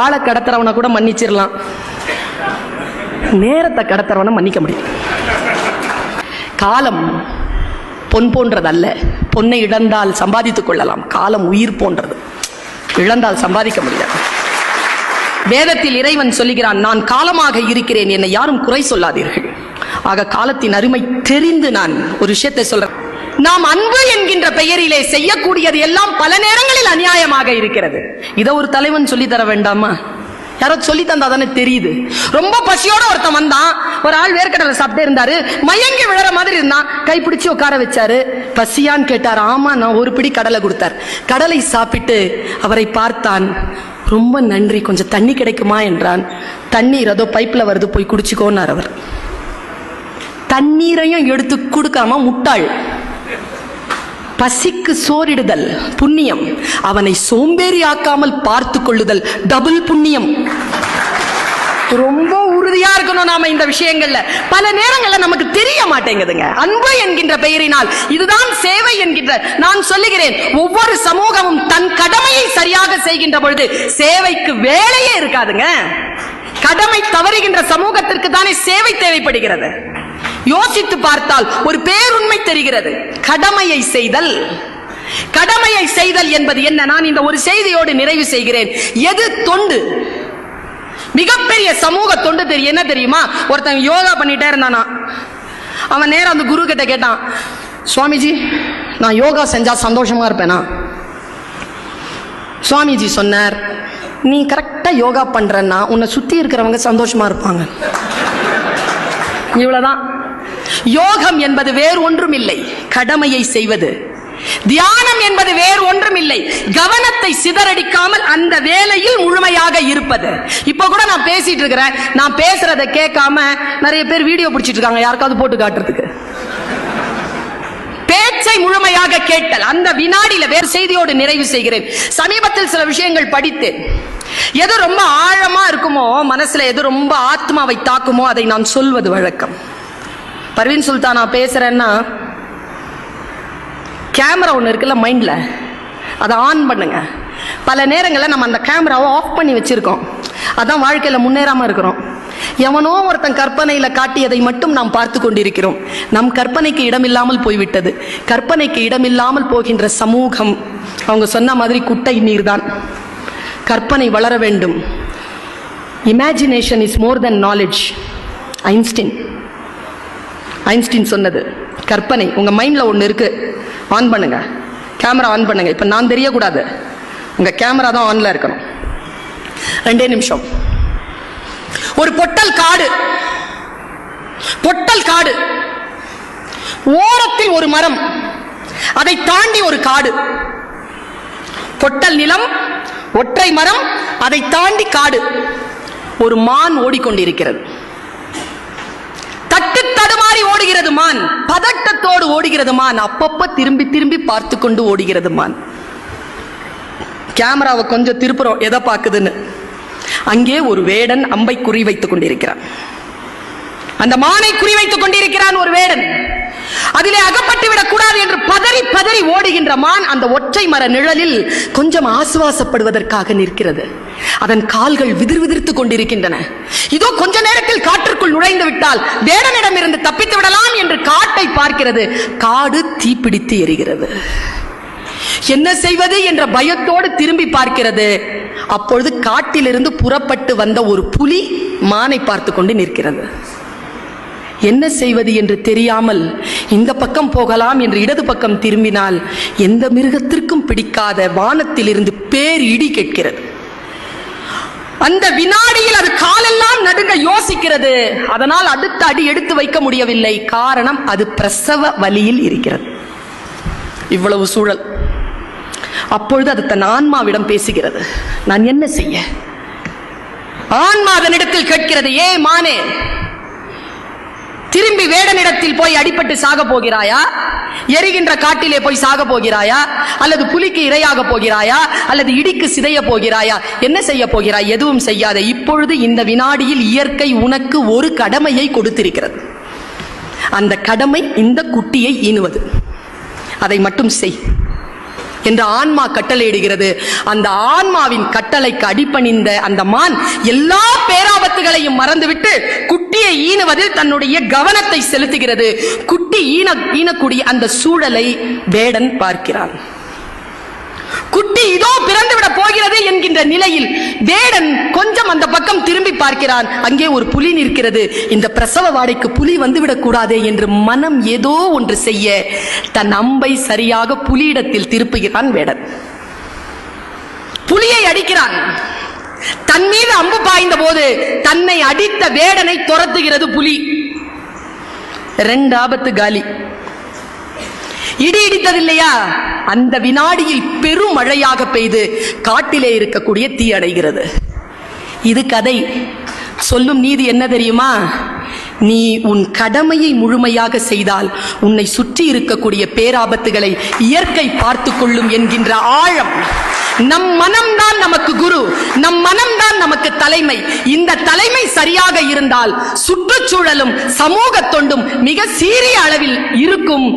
ஆளை கடத்துறவனை கூட மன்னிச்சிடலாம், நேரத்தை கடத்துறவனை மன்னிக்க முடியும். காலம் பொன் போன்றதல்ல. பொன்னை இழந்தால் சம்பாதித்துக் கொள்ளலாம். காலம் உயிர் போன்றது, இழந்தால் சம்பாதிக்க முடியாது. வேதத்தில் இறைவன் சொல்லுகிறான், நான் காலமாக இருக்கிறேன், என்னை யாரும் குறை சொல்லாதீர்கள். ஆக காலத்தின் அருமை தெரிந்து நான் ஒரு விஷயத்தை சொல்றேன். நாம் அன்பு என்கின்ற பெயரிலே செய்யக்கூடியது எல்லாம் பல நேரங்களில் அநியாயமாக இருக்கிறது. இதை ஒரு தலைவன் சொல்லி தர வேண்டாமா? யாரோ சொல்லி தந்தா தானே தெரியுது. ரொம்ப பசியோட ஒருத்தன் வந்தான், ஒரு ஆள் வேர்க்கடலை சாப்பிட்டே இருந்தாரு, மயங்கி விழற மாதிரி இருந்தான், கைப்பிடிச்சு உட்கார வச்சாரு. பசியான்னு கேட்டார். ஆமா, நான் ஒரு பிடி கடலை கொடுத்தார். கடலை சாப்பிட்டு அவரை பார்த்தான். ரொம்ப நன்றி, கொஞ்சம் தண்ணி கிடைக்குமா என்றான். தண்ணீர் அதோ பைப்ல வருது, போய் குடிச்சுக்கோன்னார். அவர் தண்ணீரையும் எடுத்து கொடுக்காம முட்டாள். பசிக்கு சோறிடுதல் புண்ணியம், அவனை சோம்பேறி ஆக்காமல் பார்த்து கொள்ளுதல் டபுள் புண்ணியம். ரொம்ப உறுதியா இருக்கணும் நாம இந்த விஷயங்கள்ல. பல நேரங்கள்ல நமக்கு தெரிய மாட்டேங்குதுங்க. அன்பு என்கின்ற பெயரினால் இதுதான் சேவை என்கின்ற. நான் சொல்லுகிறேன், ஒவ்வொரு சமூகமும் தன் கடமையை சரியாக செய்கின்ற பொழுது சேவைக்கு வேலையே இருக்காதுங்க. கடமை தவறுகின்ற சமூகத்திற்கு தானே சேவை தேவைப்படுகிறது. யோசித்து பார்த்தால் ஒரு பேருண்மை தெரிகிறது. கடமையை செய்தல், கடமையை செய்தல் என்பது என்ன? நான் இந்த ஒரு செய்தியோடு நிறைவு செய்கிறேன். எது தொண்டு? மிகப்பெரிய சமூக தொண்டு தெரியும். என்ன தெரியுமா? ஒருத்தன் யோகா பண்ணிட்டே இருந்தானா, அவன் நேரம் அந்த குரு கிட்ட கேட்டான், சுவாமிஜி நான் யோகா செஞ்சா சந்தோஷமா இருப்பேனா? சுவாமிஜி சொன்னார், நீ கரெக்டா யோகா பண்றன்னா உன்னை சுத்தி இருக்கிறவங்க சந்தோஷமா இருப்பாங்க. இவ்வளவுதான். யோகம் என்பது வேறு ஒன்றும் இல்லை, கடமையை செய்வது. தியானம் என்பது வேறு ஒன்றும் இல்லை, கவனத்தை சிதறடிக்காமல் அந்த வேலையில் முழுமையாக இருப்பது. இப்ப கூட நான் பேசிட்டு இருக்கிறேன், நான் பேசுறதை கேட்காம நிறைய பேர் வீடியோ பிடிச்சிட்டு இருக்காங்க, யாருக்காவது போட்டு காட்டுறதுக்கு. பேச்சை முழுமையாக கேட்டல். அந்த வினாடியில வேறு செய்தியோடு நிறைவு செய்கிறேன். சமீபத்தில் சில விஷயங்கள் படித்தேன். எது ரொம்ப ஆழமா இருக்குமோ மனசுல, எது ரொம்ப ஆத்மாவை தாக்குமோ அதை நான் சொல்வது வழக்கம். பர்வீன் சுல்தானா பேசுறேன்னா, கேமரா ஒன்று இருக்குல்ல மைண்ட்ல, அதை ஆன் பண்ணுங்க. பல நேரங்களில் நம்ம அந்த கேமராவை ஆஃப் பண்ணி வச்சிருக்கோம், அதான் வாழ்க்கையில முன்னேறாம இருக்கிறோம். எவனோ ஒருத்தன் கற்பனையில காட்டியதை மட்டும் நாம் பார்த்து கொண்டிருக்கிறோம். நம் கற்பனைக்கு இடமில்லாமல் போய்விட்டது. கற்பனைக்கு இடமில்லாமல் போகின்ற சமூகம், அவங்க சொன்ன மாதிரி குட்டை நீர் தான். கற்பனை வளர வேண்டும். Imagination is more then knowledge. Einstein சொன்னது. கற்பனை உங்க மைண்ட்ல ஒன்று இருக்கு, ஆன் பண்ணுங்க, கேமரா ஆன் பண்ணுங்க. இப்ப நான் தெரியக்கூடாது, உங்க கேமரா தான் ஆன்ல இருக்கணும். 2 நிமிஷம். ஒரு பொட்டல் காடு, பொட்டல் காடு, ஓரத்தில் ஒரு மரம், அதை தாண்டி ஒரு காடு. பொட்டல் நிலம், ஒற்றை மரம், அதை தாண்டி காடு. ஒரு மான் ஓடிக்கொண்டிருக்கிறது. தட்டு தடுமாறி ஓடுகிறது மான், பதட்டத்தோடு ஓடுகிறது மான், அப்பப்ப திரும்பி திரும்பி பார்த்து கொண்டு ஓடுகிறது மான். கேமராவை கொஞ்சம் திருப்புறோம், எதை பார்க்குதுன்னு. அங்கே ஒரு வேடன் அம்பை குறி வைத்துக் கொண்டிருக்கிறான். அந்த மானை குறிவைத்துக் கொண்டிருக்கிறான் ஒரு வேடன். அதிலே அகப்பட்டு விடக் கூடாது என்று பதறி பதறி ஓடுகின்ற மான் அந்த ஒற்றை மர நிழலில் கொஞ்சம் ஆசுவாசப்படுவதற்காக நிற்கிறது. அதன் கால்கள் விதிர் விதிர்த்துக் கொண்டிருக்கின்றன. இதோ கொஞ்ச நேரத்தில் காற்றுக்குள் நுழைந்து விட்டால் வேடனிடம் இருந்து தப்பித்து விடலாம் என்று காட்டை பார்க்கிறது. காடு தீப்பிடித்து எரிகிறது. என்ன செய்வது என்ற பயத்தோடு திரும்பி பார்க்கிறது. அப்பொழுது காட்டிலிருந்து புறப்பட்டு வந்த ஒரு புலி மானை பார்த்து கொண்டு நிற்கிறது. என்ன செய்வது என்று தெரியாமல் இந்த பக்கம் போகலாம் என்று இடது பக்கம் திரும்பினால் எந்த மிருகத்திற்கும் பிடிக்காத வானத்திலிருந்து பேர் இடி கேட்கிறது. அந்த வினாடியில் அது காலெல்லாம் நடுங்க யோசிக்கிறது. அதனால் அடுத்த அடி எடுத்து வைக்க முடியவில்லை. காரணம், அது பிரசவ வலியில் இருக்கிறது. இவ்வளவு சூழல். அப்பொழுது அது தன் ஆன்மாவிடம் பேசுகிறது. நான் என்ன செய்ய? ஆன்மா அதனிடத்தில் கேட்கிறது, ஏ மானே, திரும்பி வேடனிடத்தில் போய் அடிபட்டு சாக போகிறாயா? எரிகின்ற காட்டிலே போய் சாக போகிறாயா? அல்லது புலிக்கு இரையாக போகிறாயா? அல்லது இடிக்கு சிதைய போகிறாயா? என்ன செய்ய போகிறாய்? எதுவும் செய்யாத. இப்பொழுது இந்த வினாடியில் இயற்கை உனக்கு ஒரு கடமையை கொடுத்திருக்கிறது. அந்த கடமை இந்த குட்டியை ஈனுவது. அதை மட்டும் செய். என்று ஆன்மா கட்டளையிடுகிறது. அந்த ஆன்மாவின் கட்டளைக்கு அடிபணிந்த அந்த மான் எல்லா பேராபத்துகளையும் மறந்துவிட்டு குட்டியை ஈனுவதில் தன்னுடைய கவனத்தை செலுத்துகிறது. குட்டி ஈனக்கூடிய அந்த சூழலை வேடன் பார்க்கிறான். குட்டி இதோ பிறந்துவிட போகிறது என்கின்ற நிலையில் வேடன் கொஞ்சம் அந்த பக்கம் திரும்பி பார்க்கிறான். அங்கே ஒரு புலி நிற்கிறது. இந்த பிரசவ வாடைக்கு புலி வந்துவிடக் கூடாதே என்று மனம் ஏதோ ஒன்று செய்ய தன் அம்பை சரியாக புலியிடத்தில் திருப்புகிறான் வேடன். புலியை அடிக்கிறான். தன் மீது அம்பு பாய்ந்த போது தன்னை அடித்த வேடனை துரத்துகிறது புலி. 2 ஆபத்து காலி. இடி இடித்ததில்லையா? அந்த வினாடியில் பெரும் மழையாக பெய்து காட்டிலே இருக்கக்கூடிய தீ அடைகிறது. இது கதை. சொல்லும் நீதி என்ன தெரியுமா? நீ உன் கடமையை முழுமையாக செய்தால் உன்னை சுற்றி இருக்கக்கூடிய பேராபத்துகளை இயற்கை பார்த்து கொள்ளும் என்கின்ற ஆழம். நம் மனம்தான் நமக்கு குரு, நம் மனம்தான் நமக்கு தலைமை. இந்த தலைமை சரியாக இருந்தால் சுற்றுச்சூழலும் சமூக தொண்டும் மிக சீரிய அளவில் இருக்கும்.